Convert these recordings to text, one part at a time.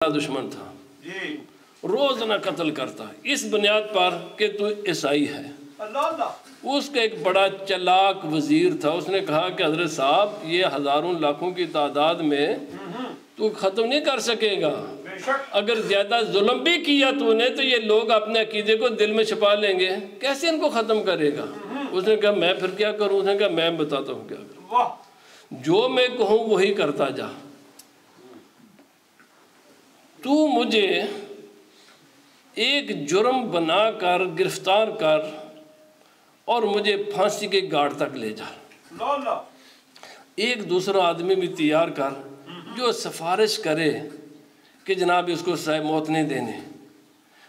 دشمن تھا، روز نہ قتل کرتا، اس بنیاد پر کہ تو عیسائی ہے۔ اس کا ایک بڑا چلاک وزیر تھا، اس نے کہا کہ حضرت صاحب یہ ہزاروں لاکھوں کی تعداد میں تو ختم نہیں کر سکے گا، اگر زیادہ ظلم بھی کیا تو نے تو یہ لوگ اپنے عقیدے کو دل میں چھپا لیں گے، کیسے ان کو ختم کرے گا؟ اس نے کہا میں پھر کیا کروں؟ اس نے کہا میں بتاتا ہوں کیا کروں، جو میں کہوں وہی کرتا جا، تو مجھے ایک جرم بنا کر گرفتار کر اور مجھے پھانسی کے گھاٹ تک لے جا، ایک دوسرا آدمی بھی تیار کر جو سفارش کرے کہ جناب اس کو سزائے موت نہیں دینے،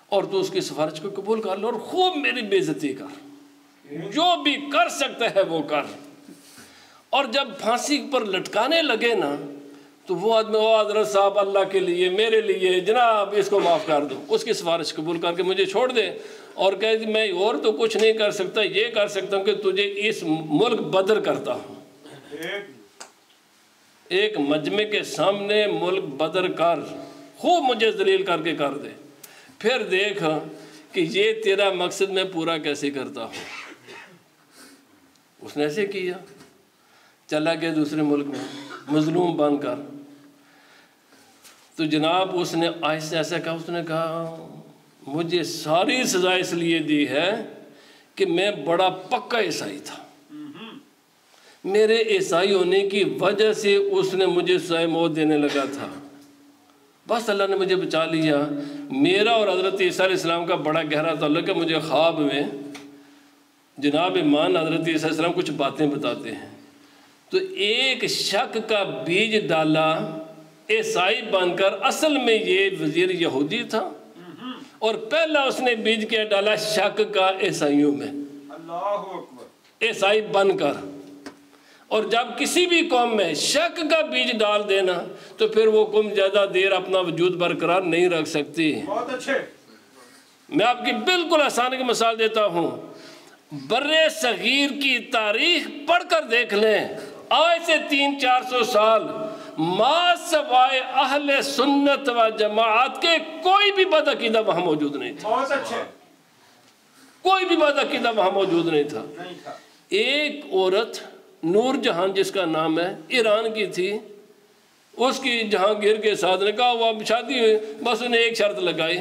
اور تو اس کی سفارش کو قبول کر لو اور خوب میری بے عزتی کر، جو بھی کر سکتا ہے وہ کر۔ اور جب پھانسی پر لٹکانے لگے نا تو وہ آدمی حضرت صاحب اللہ کے لیے میرے لیے جناب اس کو معاف کر دو، اس کی سفارش قبول کر کے مجھے چھوڑ دے، اور کہے کہ میں اور تو کچھ نہیں کر سکتا، یہ کر سکتا ہوں کہ تجھے اس ملک بدر کرتا ہوں، ایک مجمع کے سامنے ملک بدر کر، خوب مجھے ذلیل کر کے کر دے، پھر دیکھ کہ یہ تیرا مقصد میں پورا کیسے کرتا ہوں۔ اس نے ایسے کیا، چلا گیا دوسرے ملک میں مظلوم بن کر، تو جناب اس نے آہستہ ایسا کہا، اس نے کہا مجھے ساری سزا اس لیے دی ہے کہ میں بڑا پکا عیسائی تھا، میرے عیسائی ہونے کی وجہ سے اس نے مجھے سزائے موت دینے لگا تھا، بس اللہ نے مجھے بچا لیا۔ میرا اور حضرت عیسیٰ علیہ السلام کا بڑا گہرا تعلق ہے، مجھے خواب میں جناب ایمان حضرت عیسیٰ علیہ السلام کچھ باتیں بتاتے ہیں، تو ایک شک کا بیج ڈالا عیسائی بن کر، اصل میں یہ وزیر یہودی تھا، اور پہلا اس نے بیج کیا ڈالا شک کا عیسائیوں میں، عیسائی بن کر۔ اور جب کسی بھی قوم میں شک کا بیج ڈال دینا تو پھر وہ قوم زیادہ دیر اپنا وجود برقرار نہیں رکھ سکتی۔ بہت اچھے، میں آپ کی بالکل آسان کی مثال دیتا ہوں، برِ صغیر کی تاریخ پڑھ کر دیکھ لیں، آج سے 300-400 سال ما سوائے اہل سنت و جماعت کے کوئی بھی بد عقیدہ وہاں موجود نہیں تھا، بہت اچھے، کوئی بھی بد عقیدہ وہاں موجود نہیں تھا۔ نہیں تھا۔ ایک عورت نور جہاں جس کا نام ہے، ایران کی تھی، اس کی جہانگیر کے ساتھ نے کہا وہ شادی ہوئی، بس انہیں ایک شرط لگائی،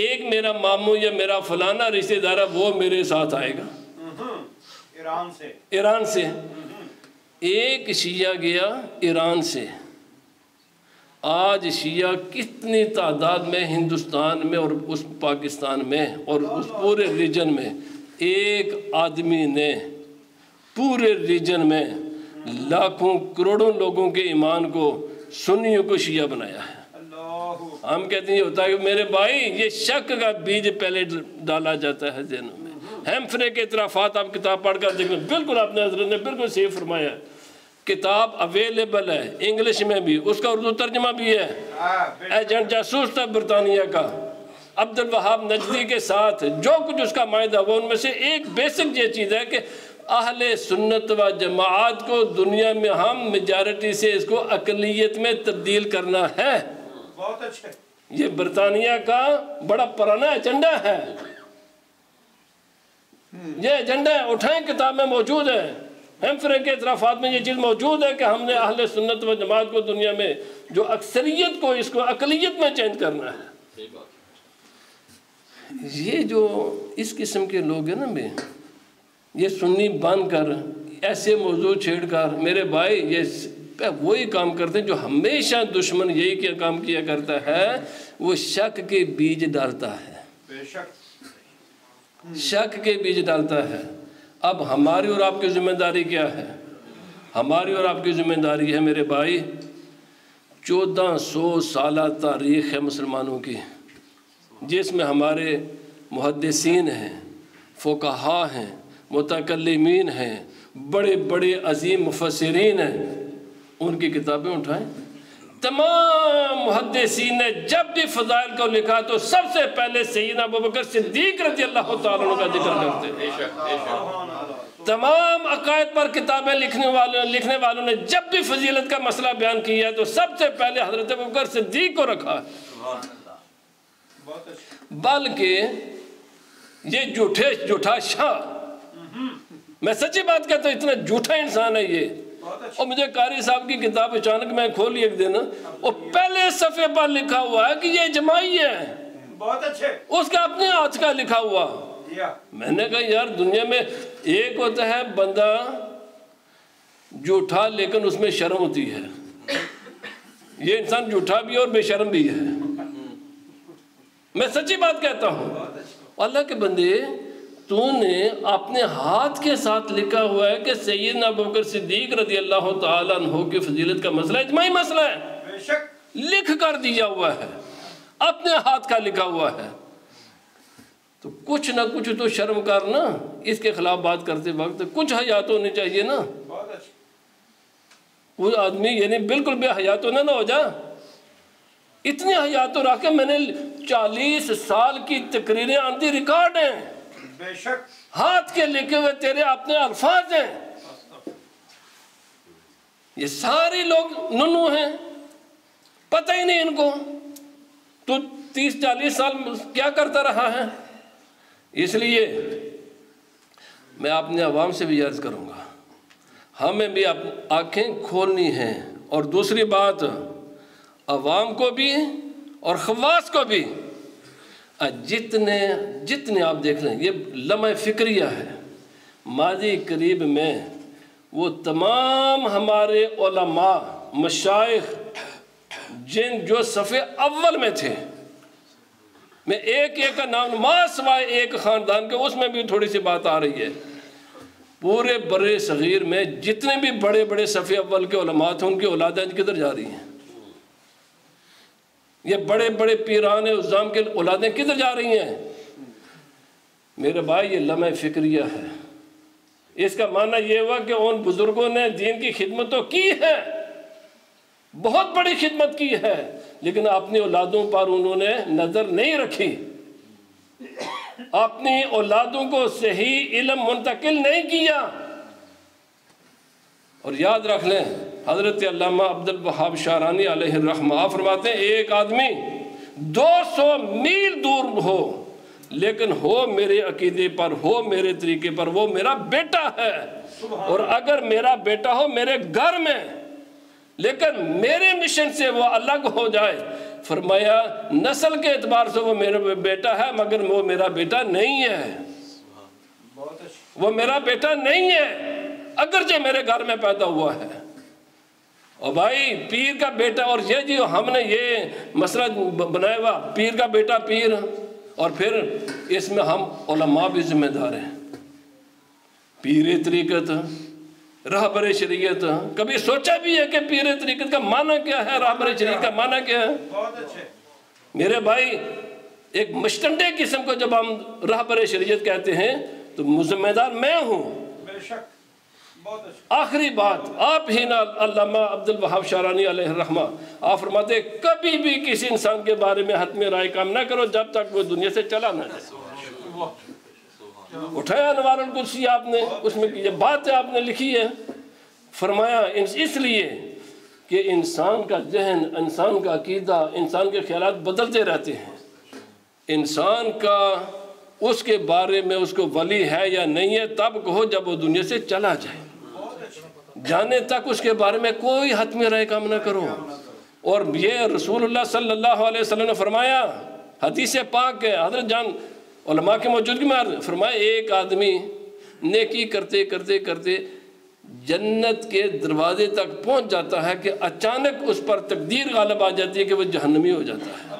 ایک میرا ماموں یا میرا فلانا رشتہ دار ہے وہ میرے ساتھ آئے گا، ایران سے ایک شیعہ گیا ایران سے۔ آج شیعہ کتنی تعداد میں ہندوستان میں اور اس پاکستان میں اور اس پورے ریجن میں، ایک آدمی نے پورے ریجن میں لاکھوں کروڑوں لوگوں کے ایمان کو سنیوں کو شیعہ بنایا ہے۔ ہم کہتے ہیں یہ ہوتا ہے کہ میرے بھائی یہ شک کا بیج پہلے ڈالا جاتا ہے ذہنوں میں۔ ہیمفرے کے اعترافات آپ کتاب پڑھ کر دیکھیں، بالکل آپ نے حضرت نے بالکل صحیح فرمایا ہے، کتاب اویلیبل ہے انگلش میں بھی، اس کا اردو ترجمہ بھی ہے، ایجنٹ جاسوس تھا برطانیہ کا عبد الوہاب نجدی کے ساتھ جو کچھ اس کا معاہدہ، وہ ان میں سے ایک بیسک یہ چیز ہے کہ اہل سنت و جماعت کو دنیا میں ہم میجارٹی سے اس کو اقلیت میں تبدیل کرنا ہے۔ بہت اچھے، یہ برطانیہ کا بڑا پرانا ایجنڈا ہے، یہ ایجنڈا ہے، اٹھائیں کتاب میں موجود ہے، ہیمفرے کے اعترافات میں یہ چیز موجود ہے کہ ہم نے اہل سنت و جماعت کو دنیا میں جو اکثریت کو اس کو اقلیت میں چینج کرنا ہے۔ یہ جو اس قسم کے لوگ ہیں نا میں یہ سنی بن کر ایسے موضوع چھیڑ کر، میرے بھائی یہ وہی کام کرتے ہیں جو ہمیشہ دشمن یہی کیا کام کیا کرتا ہے، وہ شک کے بیج ڈالتا ہے، بے شک، شک کے بیج ڈالتا ہے۔ اب ہماری اور آپ کی ذمہ داری کیا ہے؟ ہماری اور آپ کی ذمہ داری ہے میرے بھائی، 1400 سالہ تاریخ ہے مسلمانوں کی، جس میں ہمارے محدثین ہیں، فقہا ہیں، متکلمین ہیں، بڑے بڑے عظیم مفسرین ہیں، ان کی کتابیں اٹھائیں۔ تمام محدثین نے جب بھی فضائل کو لکھا تو سب سے پہلے سیدنا ابوبکر صدیق رضی اللہ تعالیٰ عنہ کا ذکر کرتے ہیں۔ تمام عقائد پر کتابیں لکھنے والوں نے جب بھی فضیلت کا مسئلہ بیان کیا تو سب سے پہلے حضرت ابوبکر صدیق کو رکھا ہے۔ بہت اچھا بلکہ یہ جھوٹا شاہ، میں سچی بات کہتا ہوں، اتنا جھوٹا انسان ہے یہ۔ اور مجھے قاری صاحب کی کتاب اچانک میں کھولی ایک دن، اور پہلے صفحے پر لکھا ہوا ہے کہ یہ اجماعی ہے، بہت اچھے اس کا اپنے ہاتھ کا لکھا ہوا۔ میں نے کہا یار دنیا میں ایک ہوتا ہے بندہ جھوٹا لیکن اس میں شرم ہوتی ہے، یہ انسان جھوٹا بھی اور بے شرم بھی ہے، میں سچی بات کہتا ہوں۔ اللہ کے بندے، تو نے اپنے ہاتھ کے ساتھ لکھا ہوا ہے کہ سیدنا ابوبکر صدیق رضی اللہ تعالیٰ عنہ کی فضیلت کا مسئلہ اجماعی مسئلہ ہے، بے شک لکھ کر دیا ہوا ہے، اپنے ہاتھ کا لکھا ہوا ہے، تو کچھ نہ کچھ تو شرم کرنا، اس کے خلاف بات کرتے وقت کچھ حیا تو ہونی چاہیے نا۔ بہت اچھا کوئی آدمی یعنی بالکل بے حیا تو نہ ہو جا، اتنی حیا تو رکھ کے میں نے 40 سال کی تقریریں آندھی ریکارڈ ہیں، بے شک ہاتھ کے لکھے ہوئے تیرے اپنے الفاظ ہیں، یہ سارے لوگ ننو ہیں، پتہ ہی نہیں ان کو، تو 30-40 سال کیا کرتا رہا ہے۔ اس لیے میں اپنے عوام سے بھی عرض کروں گا، ہمیں بھی آنکھیں کھولنی ہیں، اور دوسری بات عوام کو بھی اور خواص کو بھی، جتنے آپ دیکھ لیں، یہ لمحہ فکریہ ہے، ماضی قریب میں وہ تمام ہمارے علماء مشائخ جو صفحے اول میں تھے، میں ایک کا نام سوائے ایک خاندان کے، اس میں بھی تھوڑی سی بات آ رہی ہے، پورے برے صغیر میں جتنے بھی بڑے بڑے صفحے اول کے علماء تھے، ان کی اولادیں کدھر جا رہی ہیں؟ یہ بڑے بڑے پیران عظام کے اولادیں کدھر جا رہی ہیں؟ میرے بھائی یہ لمحہ فکریہ ہے، اس کا معنی یہ ہوا کہ ان بزرگوں نے دین کی خدمت تو کی ہے، بہت بڑی خدمت کی ہے، لیکن اپنی اولادوں پر انہوں نے نظر نہیں رکھی، اپنی اولادوں کو صحیح علم منتقل نہیں کیا۔ اور یاد رکھ لیں، حضرت علامہ عبدالوہاب شعرانی علیہ الرحمہ فرماتے ہیں، ایک آدمی 200 میل دور ہو لیکن ہو میرے عقیدے پر، ہو میرے طریقے پر، وہ میرا بیٹا ہے، اور اگر میرا بیٹا ہو میرے گھر میں لیکن میرے مشن سے وہ الگ ہو جائے، فرمایا نسل کے اعتبار سے وہ میرا بیٹا ہے مگر وہ میرا بیٹا نہیں ہے، وہ میرا بیٹا نہیں ہے اگرچہ میرے گھر میں پیدا ہوا ہے۔ اور بھائی پیر کا بیٹا، اور یہ جو ہم نے یہ مسئلہ بنایا ہوا پیر کا بیٹا پیر، اور پھر اس میں ہم علماء بھی ذمہ دار ہیں، پیر طریقت، رہبر شریعت، کبھی سوچا بھی ہے کہ پیر طریقت کا معنی کیا ہے، رہبر شریعت کا معنی کیا ہے؟ بہت اچھے میرے بھائی ایک مشتنڈے قسم کو جب ہم رہبر شریعت کہتے ہیں تو ذمہ دار میں ہوں۔ بے شک بہت اچھا آخری بات، آپ ہی نا علامہ عبدالوہاب شعرانی علیہ الرحمہ آپ فرماتے ہیں کبھی بھی کسی انسان کے بارے میں حتمی رائے کام نہ کرو جب تک وہ دنیا سے چلا نہ جائے۔ اٹھایا انوار القدسی آپ نے، اس میں یہ بات آپ نے لکھی ہے، فرمایا اس لیے کہ انسان کا ذہن، انسان کا عقیدہ، انسان کے خیالات بدلتے رہتے ہیں، انسان کا اس کے بارے میں اس کو ولی ہے یا نہیں ہے تب کہو جب وہ دنیا سے چلا جائے، جانے تک اس کے بارے میں کوئی حتمی رائے کام نہ کرو۔ اور یہ رسول اللہ صلی اللہ علیہ وسلم نے فرمایا، حدیث پاک ہے، حضرت جان علماء کے موجودگی میں فرمایا ایک آدمی نیکی کرتے کرتے کرتے جنت کے دروازے تک پہنچ جاتا ہے کہ اچانک اس پر تقدیر غالب آ جاتی ہے کہ وہ جہنمی ہو جاتا ہے،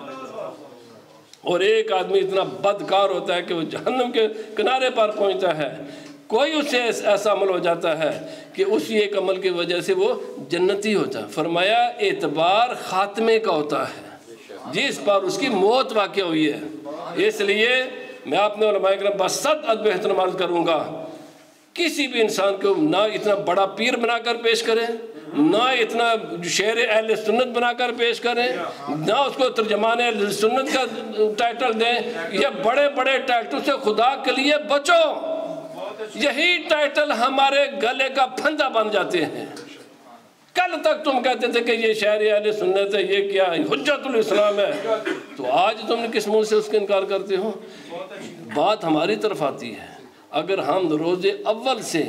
اور ایک آدمی اتنا بدکار ہوتا ہے کہ وہ جہنم کے کنارے پر پہنچتا ہے، کوئی اس سے ایسا عمل ہو جاتا ہے کہ اسی ایک عمل کی وجہ سے وہ جنتی ہوتا ہے۔ فرمایا اعتبار خاتمے کا ہوتا ہے جس پر اس کی موت واقع ہوئی ہے۔ اس لیے میں اپنے علماء کرام بس 100 ادب احترام عرض کروں گا، کسی بھی انسان کو نہ اتنا بڑا پیر بنا کر پیش کریں، نہ اتنا شعر اہل سنت بنا کر پیش کریں، نہ اس کو ترجمان اہل سنت کا ٹائٹل دیں، یہ بڑے بڑے ٹائٹل سے خدا کے لیے بچو، یہی ٹائٹل ہمارے گلے کا پھندا بن جاتے ہیں۔ کل تک تم کہتے تھے کہ یہ شہر اہل سنت ہے، یہ کیا حجت الاسلام ہے، تو آج تم نے کس منہ سے اس کا انکار کرتے ہو؟ بات ہماری طرف آتی ہے، اگر ہم روز اول سے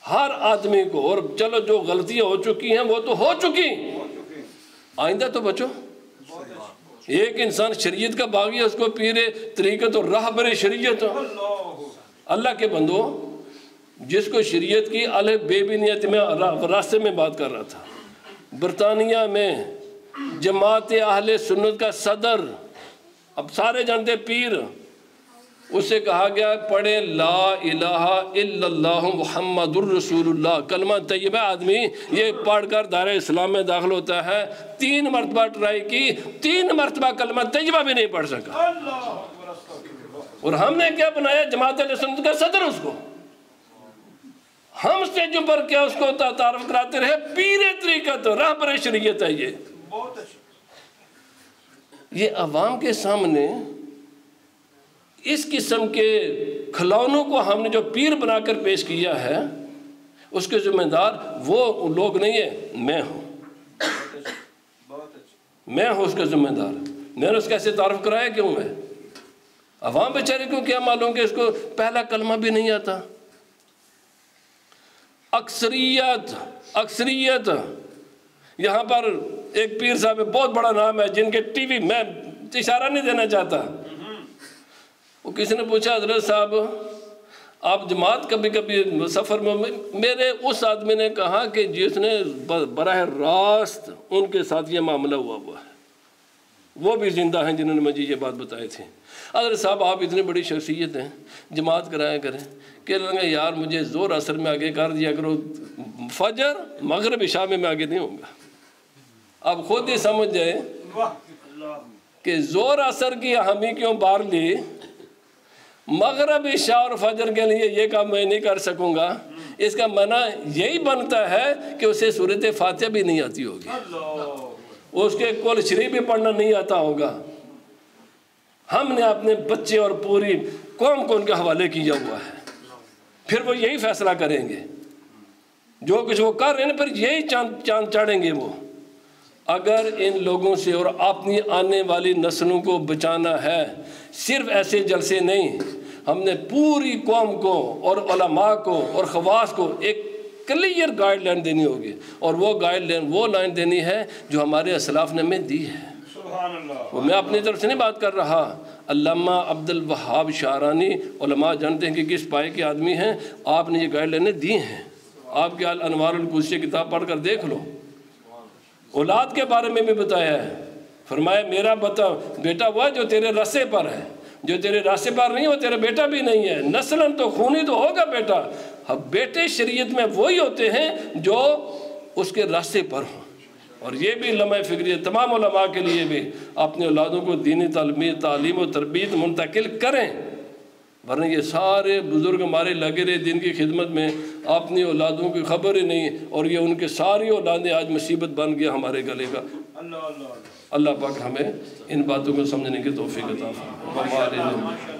ہر آدمی کو، اور چلو جو غلطیاں ہو چکی ہیں وہ تو ہو چکی، آئندہ تو بچو۔ ایک انسان شریعت کا باغی ہے، اس کو پیر طریقت اور رہبر شریعت، اللہ کے بندو، جس کو شریعت کی الف بے بھی نہیں آتی۔ میں راستے میں بات کر رہا تھا، برطانیہ میں جماعت اہل سنت کا صدر، اب سارے جانتے پیر، اس سے کہا گیا پڑھے لا الہ الا اللہ محمد الرسول اللہ، کلمہ طیبہ آدمی یہ پڑھ کر دائرہ اسلام میں داخل ہوتا ہے۔ 3 مرتبہ ٹرائی کی، 3 مرتبہ کلمہ طیبہ بھی نہیں پڑھ سکا، اور ہم نے کیا بنایا؟ جماعت اہل سنت کا صدر اس کو، ہم اسٹیجوں پر کیا اس کو تعارف کراتے رہے، پیر طریقت رہبر شریعت ہے یہ عوام کے سامنے اس قسم کے کھلونوں کو ہم نے جو پیر بنا کر پیش کیا ہے، اس کے ذمہ دار وہ لوگ نہیں ہیں، میں ہوں، میں ہوں اس کا ذمہ دار۔ میں نے اس کا ایسے تعارف کرایا کیوں؟ میں عوام بیچارے کو کیا معلوم کہ اس کو پہلا کلمہ بھی نہیں آتا۔ اکثریت یہاں پر ایک پیر صاحب بہت بڑا نام ہے، جن کے ٹی وی، میں اشارہ نہیں دینا چاہتا، وہ کسی نے پوچھا حضرت صاحب آپ جماعت کبھی کبھی سفر میں، میرے اس آدمی نے کہا کہ جس نے براہ راست ان کے ساتھ یہ معاملہ ہوا ہے، وہ بھی زندہ ہیں جنہوں نے مجھے یہ بات بتائی تھی۔ حضرت صاحب آپ اتنی بڑی شخصیت ہیں، جماعت کرایا کریں، کہ لگے یار مجھے زور اثر میں آگے کر دیا کرو، فجر مغرب عشاء میں آگے نہیں ہوں گا۔ اب خود ہی سمجھ جائے کہ زور اثر کی اہمی کیوں بار لی، مغرب عشاء اور فجر کے لیے یہ کام میں نہیں کر سکوں گا، اس کا معنی یہی بنتا ہے کہ اسے سورۃ فاتحہ بھی نہیں آتی ہوگی، اس کے کل شریف بھی پڑھنا نہیں آتا ہوگا۔ ہم نے اپنے بچے اور پوری قوم کو ان کے حوالے کیا ہوا ہے، پھر وہ یہی فیصلہ کریں گے، جو کچھ وہ کر رہے ہیں پھر یہی چاند چاڑیں گے وہ۔ اگر ان لوگوں سے اور اپنی آنے والی نسلوں کو بچانا ہے، صرف ایسے جلسے نہیں، ہم نے پوری قوم کو اور علماء کو اور خواص کو ایک کلیئر گائیڈ لائن دینی ہوگی، اور وہ گائیڈ لائن وہ لائن دینی ہے جو ہمارے اسلاف نے ہمیں دی ہے۔ وہ میں اپنی طرف سے نہیں بات کر رہا، علامہ عبد الوہاب شعرانی علماء جانتے ہیں کہ کس پائے کے آدمی ہیں، آپ نے یہ گائیڈ لائنیں دی ہیں، آپ کے انوار القدسی کتاب پڑھ کر دیکھ لو۔ اولاد کے بارے میں بھی بتایا ہے، فرمایا میرا بیٹا وہ ہے جو تیرے راستے پر ہے، جو تیرے راستے پر نہیں وہ تیرا بیٹا بھی نہیں ہے، نسلاً تو خونی تو ہوگا بیٹا۔ بیٹے شریعت میں وہی ہوتے ہیں جو اس کے راستے پر ہوں، اور یہ بھی لمحہ فکری تمام علماء کے لیے بھی اپنے اولادوں کو دینی تعلیم و تربیت منتقل کریں، ورنہ یہ سارے بزرگ ہمارے لگے رہے دین کی خدمت میں، اپنی اولادوں کی خبر ہی نہیں، اور یہ ان کے ساری اولادیں آج مصیبت بن گیا ہمارے گلے کا۔ اللہ پاک ہمیں ان باتوں کو سمجھنے کی توفیق عطا فرمائے۔